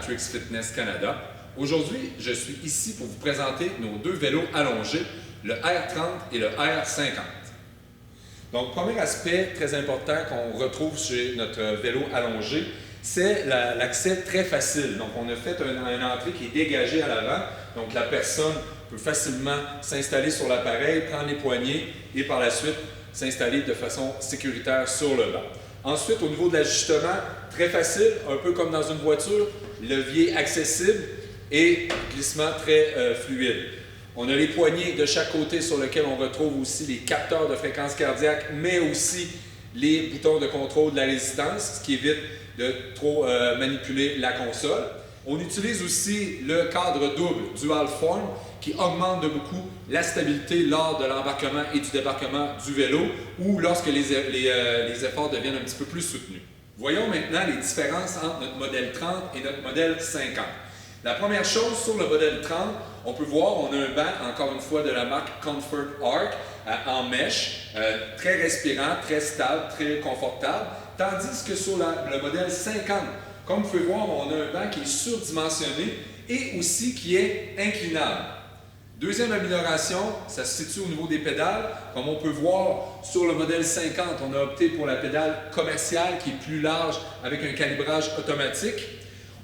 Matrix Fitness Canada. Aujourd'hui, je suis ici pour vous présenter nos deux vélos allongés, le R30 et le R50. Donc, premier aspect très important qu'on retrouve chez notre vélo allongé, c'est l'accès très facile. Donc, on a fait une entrée qui est dégagée à l'avant. Donc, la personne peut facilement s'installer sur l'appareil, prendre les poignées et par la suite s'installer de façon sécuritaire sur le banc. Ensuite, au niveau de l'ajustement, très facile, un peu comme dans une voiture, levier accessible et glissement très fluide. On a les poignées de chaque côté sur lesquels on retrouve aussi les capteurs de fréquence cardiaque, mais aussi les boutons de contrôle de la résistance, ce qui évite de trop manipuler la console. On utilise aussi le cadre double Dual Form qui augmente de beaucoup la stabilité lors de l'embarquement et du débarquement du vélo ou lorsque les efforts deviennent un petit peu plus soutenus. Voyons maintenant les différences entre notre modèle 30 et notre modèle 50. La première chose, sur le modèle 30, on peut voir, on a un banc, encore une fois, de la marque Comfort Arc en mèche, très respirant, très stable, très confortable, tandis que sur le modèle 50, comme vous pouvez voir, on a un banc qui est surdimensionné et aussi qui est inclinable. Deuxième amélioration, ça se situe au niveau des pédales. Comme on peut voir sur le modèle 50, on a opté pour la pédale commerciale qui est plus large avec un calibrage automatique.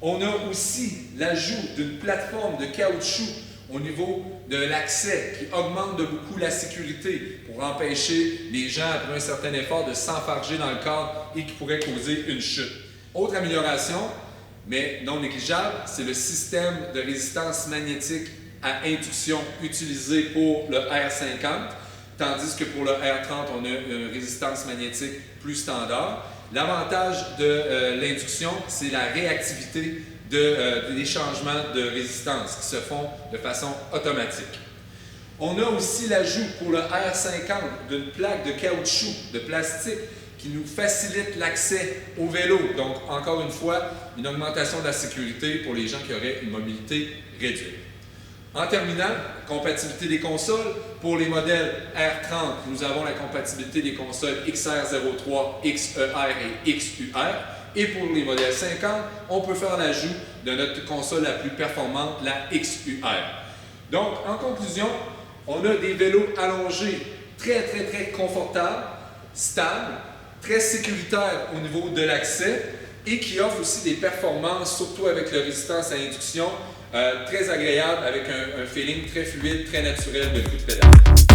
On a aussi l'ajout d'une plateforme de caoutchouc au niveau de l'accès qui augmente de beaucoup la sécurité pour empêcher les gens après un certain effort de s'enfarger dans le cadre et qui pourrait causer une chute. Autre amélioration, mais non négligeable, c'est le système de résistance magnétique à induction utilisé pour le R50, tandis que pour le R30, on a une résistance magnétique plus standard. L'avantage de l'induction, c'est la réactivité des changements de résistance qui se font de façon automatique. On a aussi l'ajout pour le R50 d'une plaque de caoutchouc, de plastique, qui nous facilite l'accès au vélo. Donc, encore une fois, une augmentation de la sécurité pour les gens qui auraient une mobilité réduite. En terminant, compatibilité des consoles. Pour les modèles R30, nous avons la compatibilité des consoles XR03, XER et XUR. Et pour les modèles 50, on peut faire l'ajout de notre console la plus performante, la XUR. Donc, en conclusion, on a des vélos allongés très confortables, stables, très sécuritaires au niveau de l'accès et qui offrent aussi des performances, surtout avec la résistance à induction, très agréable avec un feeling très fluide, très naturel de coup de pédale.